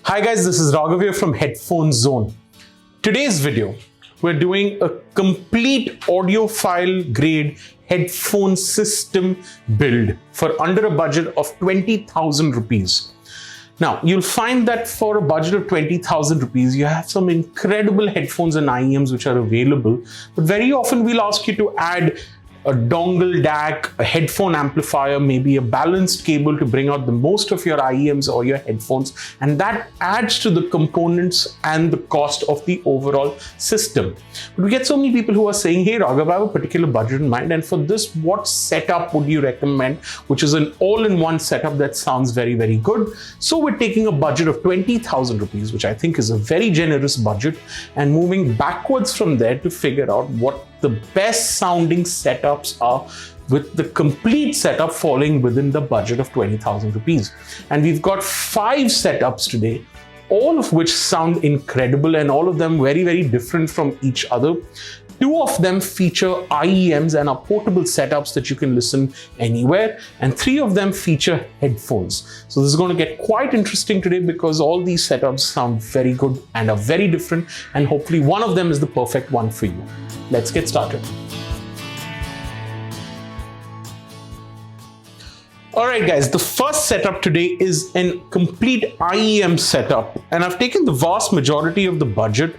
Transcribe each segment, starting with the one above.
Hi guys, this is Raghav here from Headphone Zone. Today's video, we're doing a complete audiophile grade headphone system build for under a budget of 20,000 rupees. Now, you'll find that for a budget of 20,000 rupees, you have some incredible headphones and IEMs which are available, but very often we'll ask you to add a dongle DAC, a headphone amplifier, maybe a balanced cable to bring out the most of your IEMs or your headphones, and that adds to the components and the cost of the overall system. But we get so many people who are saying, hey Raghav, I have a particular budget in mind, and for this, what setup would you recommend, which is an all-in-one setup that sounds very, very good. So we're taking a budget of 20,000 rupees, which I think is a very generous budget, and moving backwards from there to figure out what the best sounding setups are with the complete setup falling within the budget of 20,000 rupees. And we've got 5 setups today, all of which sound incredible and all of them very, very different from each other. 2 of them feature IEMs and are portable setups that you can listen anywhere, and 3 of them feature headphones. So this is going to get quite interesting today because all these setups sound very good and are very different, and hopefully one of them is the perfect one for you. Let's get started. Alright guys, the first setup today is a complete IEM setup, and I've taken the vast majority of the budget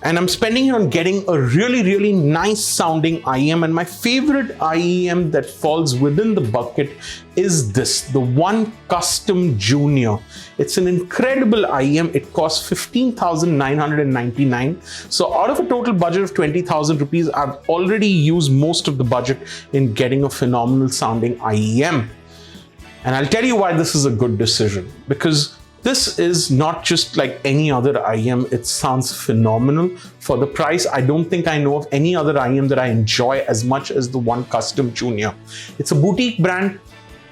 and I'm spending it on getting a really, really nice sounding IEM. And my favorite IEM that falls within the bucket is this, the One Custom Junior. It's an incredible IEM. It costs 15,999. So out of a total budget of 20,000 rupees, I've already used most of the budget in getting a phenomenal sounding IEM. And I'll tell you why this is a good decision, because this is not just like any other IEM. It sounds phenomenal. For the price, I don't think I know of any other IEM that I enjoy as much as the One Custom Junior. It's a boutique brand.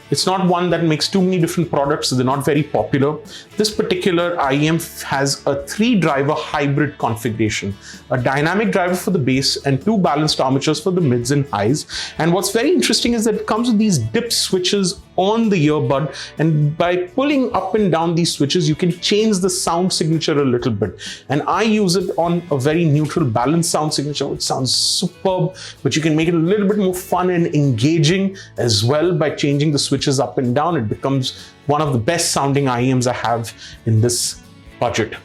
It's not one that makes too many different products, so they're not very popular. This particular IEM has a 3-driver hybrid configuration, a dynamic driver for the bass and 2 balanced armatures for the mids and highs. And what's very interesting is that it comes with these dip switches on the earbud, and by pulling up and down these switches, you can change the sound signature a little bit. And I use it on a very neutral, balanced sound signature, which sounds superb, but you can make it a little bit more fun and engaging as well by changing the switches up and down. It becomes one of the best sounding IEMs I have in this budget.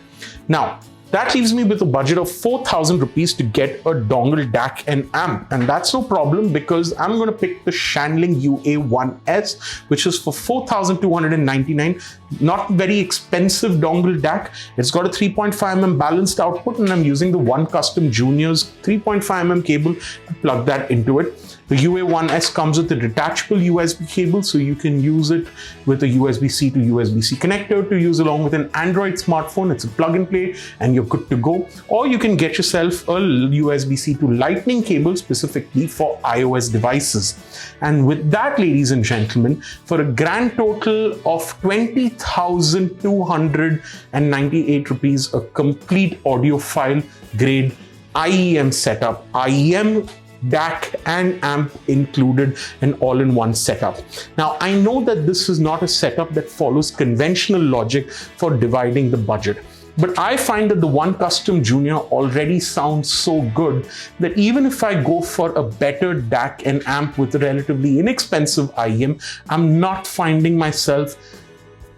Now, that leaves me with a budget of 4,000 rupees to get a dongle DAC and amp. And that's no problem because I'm going to pick the Shanling UA1S, which is for 4,299. Not very expensive dongle DAC. It's got a 3.5mm balanced output, and I'm using the One Custom Junior's 3.5mm cable to plug that into it. The UA1S comes with a detachable USB cable, so you can use it with a USB-C to USB-C connector to use along with an Android smartphone. It's a plug and play and you're good to go. Or you can get yourself a USB-C to Lightning cable specifically for iOS devices. And with that, ladies and gentlemen, for a grand total of 20,298 rupees, a complete audiophile grade IEM setup, IEM, DAC and amp included, an all-in-one setup. Now, I know that this is not a setup that follows conventional logic for dividing the budget, but I find that the One Custom Junior already sounds so good that even if I go for a better DAC and amp with a relatively inexpensive IEM, I'm not finding myself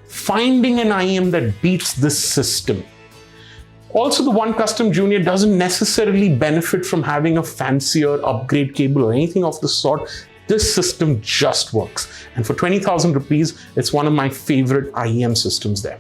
finding an IEM that beats this system. Also, the One Custom Junior doesn't necessarily benefit from having a fancier upgrade cable or anything of the sort. This system just works. And for 20,000 rupees, it's one of my favorite IEM systems there.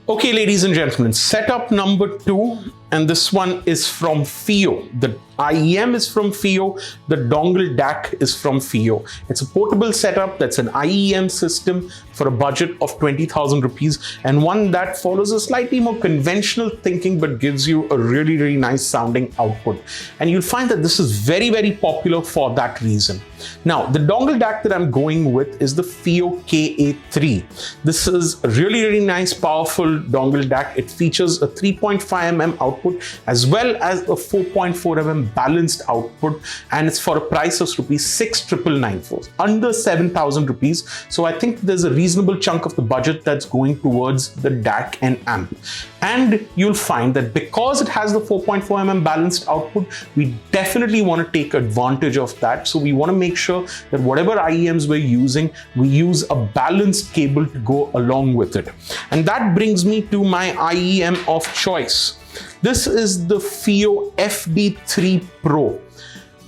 Okay, ladies and gentlemen, setup number 2, and this one is from FiiO. The IEM is from FiiO, the dongle DAC is from FiiO. It's a portable setup that's an IEM system for a budget of 20,000 rupees, and one that follows a slightly more conventional thinking but gives you a really, really nice sounding output. And you'll find that this is very, very popular for that reason. Now, the dongle DAC that I'm going with is the FiiO KA3. This is a really, really nice, powerful dongle DAC. It features a 3.5mm output output, as well as a 4.4mm balanced output, and it's for a price of rupees 6,994, under 7,000 rupees. So I think there's a reasonable chunk of the budget that's going towards the DAC and amp. And you'll find that because it has the 4.4mm balanced output, we definitely want to take advantage of that. So we want to make sure that whatever IEMs we're using, we use a balanced cable to go along with it. And that brings me to my IEM of choice. This is the FiiO FD3 Pro.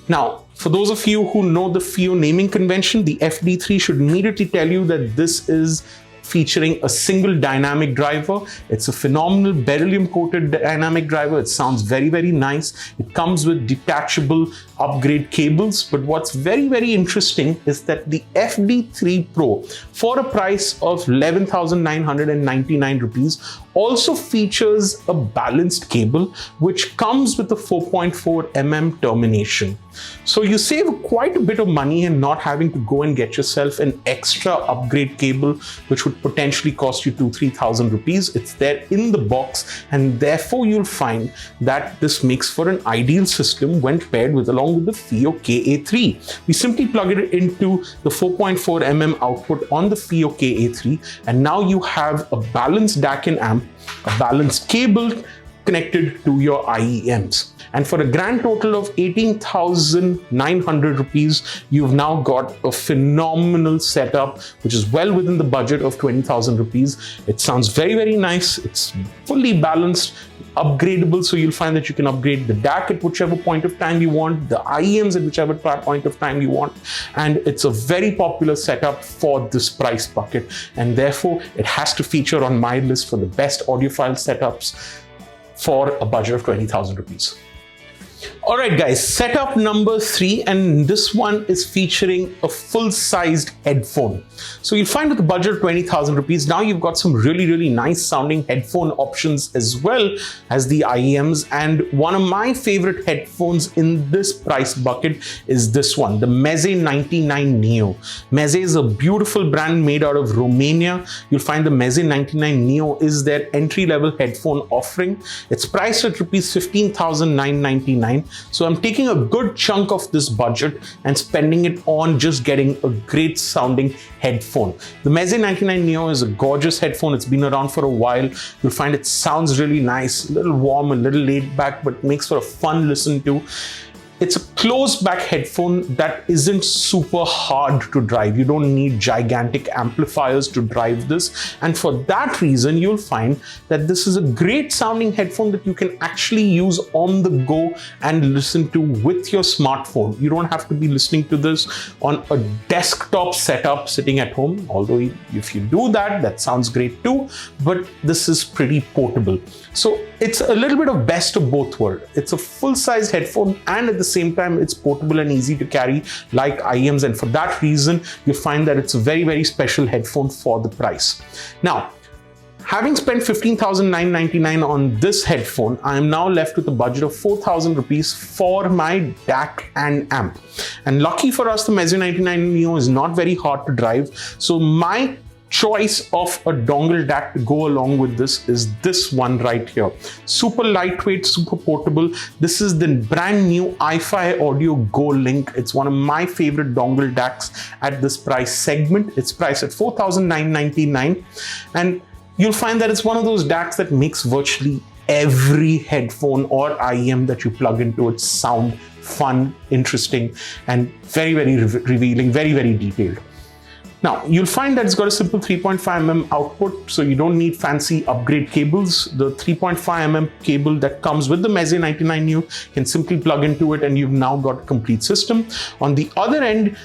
Now, for those of you who know the FiiO naming convention, the FD3 should immediately tell you that this is featuring a single dynamic driver. It's a phenomenal beryllium coated dynamic driver. It sounds very, very nice. It comes with detachable upgrade cables. But what's very, very interesting is that the FD3 Pro, for a price of 11,999 rupees, also features a balanced cable which comes with a 4.4mm termination. So you save quite a bit of money in not having to go and get yourself an extra upgrade cable, which would potentially cost you 2,000-3,000 rupees. It's there in the box, and therefore you'll find that this makes for an ideal system when paired with along with the FiiO KA3. We simply plug it into the 4.4mm output on the FiiO KA3, and now you have a balanced DAC and amp, a balanced cable connected to your IEMs. And for a grand total of 18,900 rupees, you've now got a phenomenal setup, which is well within the budget of 20,000 rupees. It sounds very, very nice. It's fully balanced, upgradable. So you'll find that you can upgrade the DAC at whichever point of time you want, the IEMs at whichever point of time you want. And it's a very popular setup for this price bucket. And therefore, it has to feature on my list for the best audiophile setups for a budget of 20,000 rupees. All right, guys, setup number 3, and this one is featuring a full-sized headphone. So you'll find with a budget of 20,000 rupees, now you've got some really, really nice sounding headphone options as well as the IEMs. And one of my favorite headphones in this price bucket is this one, the Meze 99 Neo. Meze is a beautiful brand made out of Romania. You'll find the Meze 99 Neo is their entry-level headphone offering. It's priced at rupees 15,999. So I'm taking a good chunk of this budget and spending it on just getting a great sounding headphone. The Meze 99 Neo is a gorgeous headphone. It's been around for a while. You'll find it sounds really nice, a little warm, a little laid back, but makes for a fun listen to. It's a closed back headphone that isn't super hard to drive. You don't need gigantic amplifiers to drive this. And for that reason, you'll find that this is a great sounding headphone that you can actually use on the go and listen to with your smartphone. You don't have to be listening to this on a desktop setup sitting at home. Although if you do that, that sounds great too, but this is pretty portable. So it's a little bit of best of both worlds. It's a full-size headphone, and at the same time, it's portable and easy to carry like IEMs. And for that reason, you find that it's a very, very special headphone for the price. Now, having spent 15,999 on this headphone, I am now left with a budget of 4,000 rupees for my DAC and amp. And lucky for us, the Meze 99 Neo is not very hard to drive. So my choice of a dongle DAC to go along with this is this one right here. Super lightweight, super portable. This is the brand new FiiO Go Link. It's one of my favorite dongle DACs at this price segment. It's priced at 4,999, and you'll find that it's one of those DACs that makes virtually every headphone or IEM that you plug into it sound fun, interesting, and very, very revealing, very, very detailed. Now, you'll find that it's got a simple 3.5mm output, so you don't need fancy upgrade cables. The 3.5mm cable that comes with the Meze 99 Neo can simply plug into it, and you've now got a complete system. On the other end,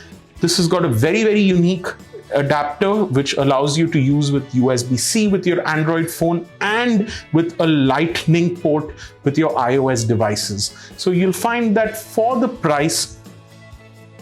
this has got a very, very unique adapter which allows you to use with USB-C with your Android phone and with a Lightning port with your iOS devices. So you'll find that for the price,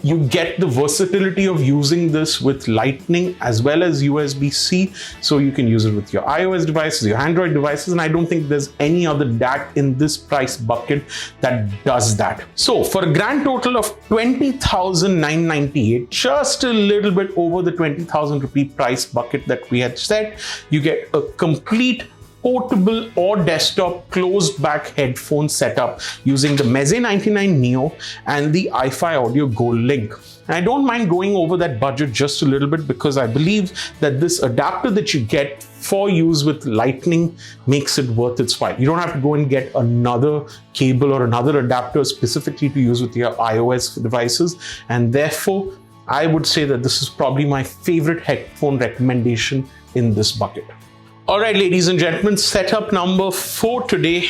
you get the versatility of using this with Lightning as well as USB-C. So you can use it with your iOS devices, your Android devices, and I don't think there's any other DAC in this price bucket that does that. So for a grand total of 20,998, just a little bit over the 20,000 rupee price bucket that we had set, you get a complete portable or desktop closed back headphone setup using the Meze 99 Neo and the iFi Audio Gold Link. And I don't mind going over that budget just a little bit because I believe that this adapter that you get for use with Lightning makes it worth its while. You don't have to go and get another cable or another adapter specifically to use with your iOS devices. And therefore, I would say that this is probably my favorite headphone recommendation in this bucket. All right, ladies and gentlemen, setup number 4 today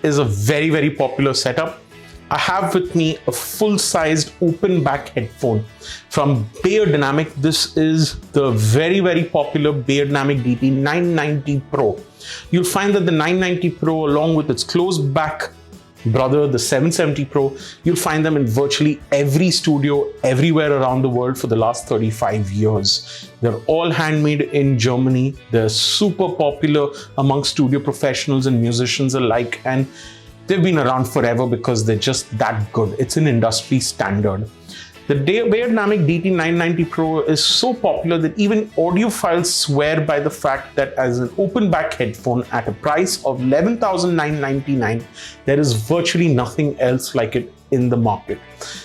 is a very, very popular setup. I have with me a full-sized open back headphone from Beyerdynamic. This is the very, very popular Beyerdynamic DT 990 Pro. You'll find that the 990 Pro, along with its closed back brother, the 770 Pro, you'll find them in virtually every studio everywhere around the world for the last 35 years. They're all handmade in Germany. They're super popular among studio professionals and musicians alike, and they've been around forever because they're just that good. It's an industry standard. The Beyerdynamic DT 990 Pro is so popular that even audiophiles swear by the fact that as an open back headphone at a price of $11,999, there is virtually nothing else like it in the market.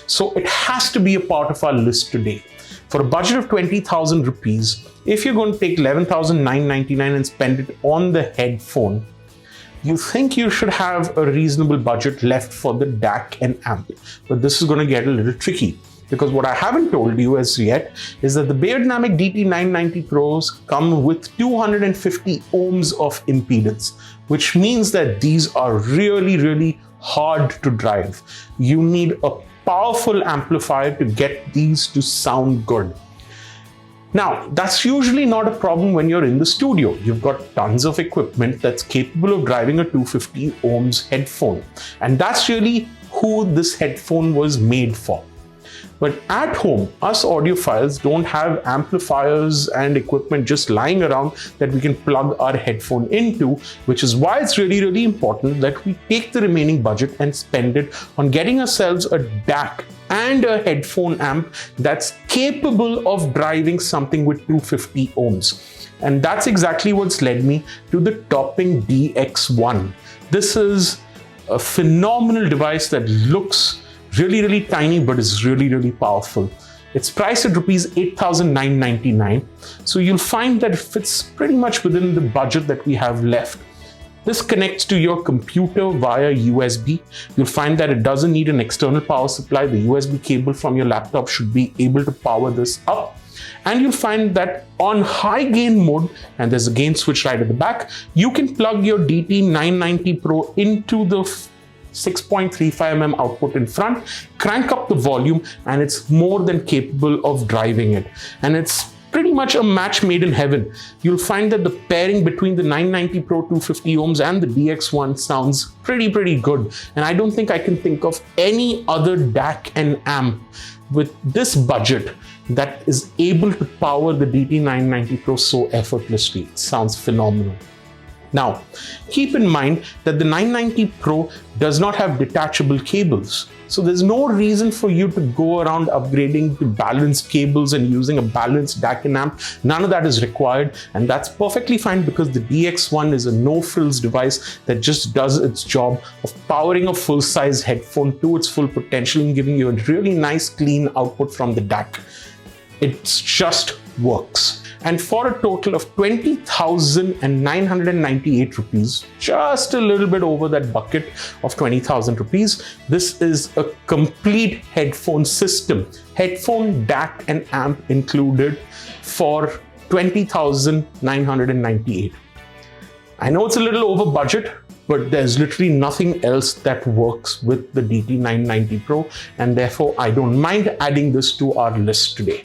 So it has to be a part of our list today. For a budget of 20,000 rupees, if you're going to take 11,999 and spend it on the headphone, you think you should have a reasonable budget left for the DAC and amp. But this is going to get a little tricky, because what I haven't told you as yet is that the Beyerdynamic DT 990 Pros come with 250 ohms of impedance, which means that these are really, really hard to drive. You need a powerful amplifier to get these to sound good. Now, that's usually not a problem when you're in the studio. You've got tons of equipment that's capable of driving a 250 ohms headphone. And that's really who this headphone was made for. But at home, us audiophiles don't have amplifiers and equipment just lying around that we can plug our headphone into, which is why it's really, really important that we take the remaining budget and spend it on getting ourselves a DAC and a headphone amp that's capable of driving something with 250 ohms. And that's exactly what's led me to the Topping DX1. This is a phenomenal device that looks really, really tiny, but is really, really powerful. It's priced at rupees 8,999. So you'll find that it fits pretty much within the budget that we have left. This connects to your computer via USB. You'll find that it doesn't need an external power supply. The USB cable from your laptop should be able to power this up. And you'll find that on high gain mode, and there's a gain switch right at the back, you can plug your DT 990 Pro into the 6.35mm output in front, crank up the volume, and it's more than capable of driving it. And it's pretty much a match made in heaven. You'll find that the pairing between the 990 Pro 250 ohms and the DX1 sounds pretty good. And I don't think I can think of any other DAC and amp with this budget that is able to power the DT 990 Pro so effortlessly. It sounds phenomenal. Now, keep in mind that the 990 Pro does not have detachable cables. So there's no reason for you to go around upgrading to balanced cables and using a balanced DAC and amp. None of that is required, and that's perfectly fine because the DX1 is a no-frills device that just does its job of powering a full-size headphone to its full potential and giving you a really nice clean output from the DAC. It just works. And for a total of 20,998 rupees, just a little bit over that bucket of 20,000 rupees, this is a complete headphone system. Headphone, DAC and amp included for 20,998. I know it's a little over budget, but there's literally nothing else that works with the DT 990 Pro, and therefore I don't mind adding this to our list today.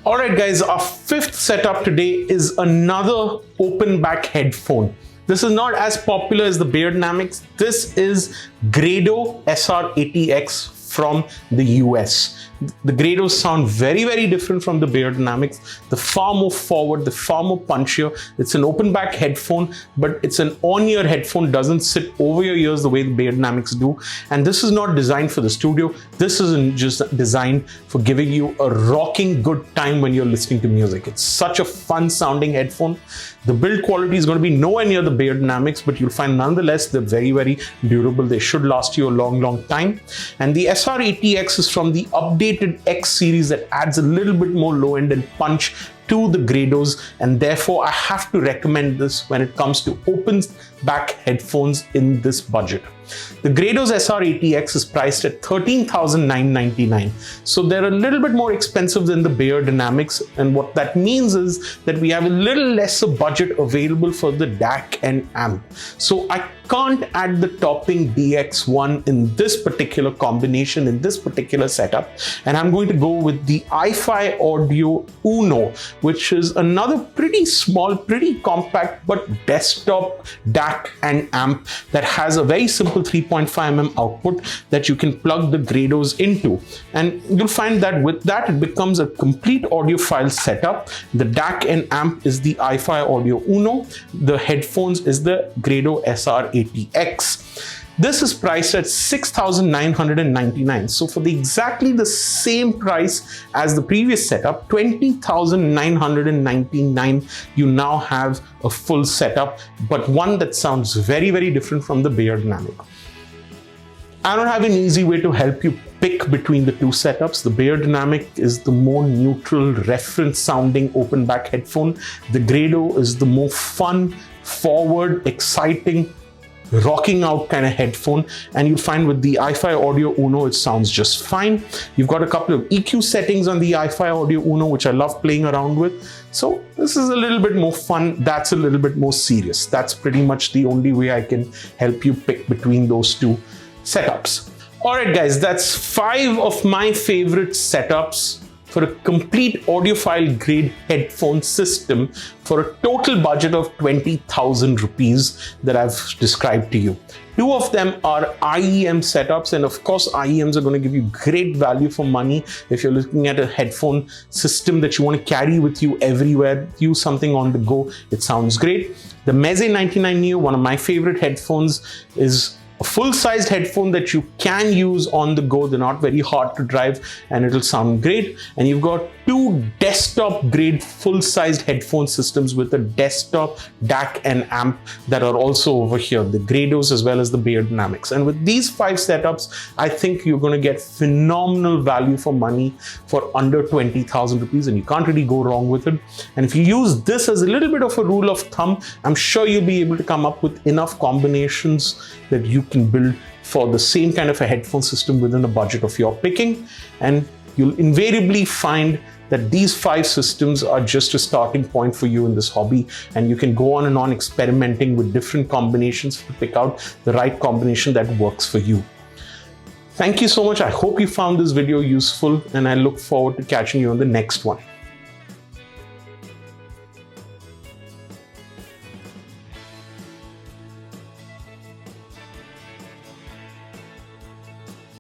Alright guys, our fifth setup today is another open back headphone. This is not as popular as the Beyerdynamics. This is Grado SR80X from the US. The Grados sound very different from the Beyerdynamics. They're far more forward, they're far more punchier. It's an open back headphone, but it's an on-ear headphone, doesn't sit over your ears the way the Beyerdynamics do. And this is not designed for the studio. This isn't just designed for giving you a rocking good time when you're listening to music. It's such a fun sounding headphone. The build quality is going to be nowhere near the Beyerdynamics, but you'll find nonetheless they're very, very durable. They should last you a long, long time. And the SR80X is from the updated X series that adds a little bit more low end and punch to the Grados, and therefore I have to recommend this when it comes to open back headphones in this budget. The Grado's SR80X is priced at $13,999. So they're a little bit more expensive than the Beyerdynamics, and what that means is that we have a little lesser budget available for the DAC and amp. So I can't add the topping DX1 in this particular combination, in this particular setup, and I'm going to go with the FiiO Uno, which is another pretty small, pretty compact but desktop DAC and amp that has a very simple 3.5mm output that you can plug the Grados into, and you'll find that with that it becomes a complete audiophile setup. The DAC and amp is the FiiO Uno, the headphones is the Grado SR80X. This is priced at $6,999. So for exactly the same price as the previous setup, $20,999, you now have a full setup, but one that sounds very, very different from the Beyerdynamic. I don't have an easy way to help you pick between the two setups. The Beyerdynamic is the more neutral, reference sounding open back headphone. The Grado is the more fun, forward, exciting, rocking out kind of headphone, and you'll find with the FiiO Uno it sounds just fine. You've got a couple of EQ settings on the FiiO Uno which I love playing around with. So this is a little bit more fun, that's a little bit more serious. That's pretty much the only way I can help you pick between those two setups. Alright guys, that's 5 of my favorite setups for a complete audiophile grade headphone system for a total budget of 20,000 rupees that I've described to you. 2 of them are IEM setups, and of course IEMs are going to give you great value for money if you're looking at a headphone system that you want to carry with you everywhere, use something on the go. It sounds great. The Meze 99 Neo, one of my favorite headphones, is a full-sized headphone that you can use on the go. They're not very hard to drive and it'll sound great. And you've got 2 desktop grade full-sized headphone systems with a desktop DAC and amp that are also over here, the Grados as well as the Beyerdynamics. And with these 5 setups, I think you're going to get phenomenal value for money for under 20,000 rupees, and you can't really go wrong with it. And if you use this as a little bit of a rule of thumb, I'm sure you'll be able to come up with enough combinations that you can build for the same kind of a headphone system within a budget of your picking, and you'll invariably find that these 5 systems are just a starting point for you in this hobby, and you can go on and on experimenting with different combinations to pick out the right combination that works for you. Thank you so much. I hope you found this video useful, and I look forward to catching you on the next one.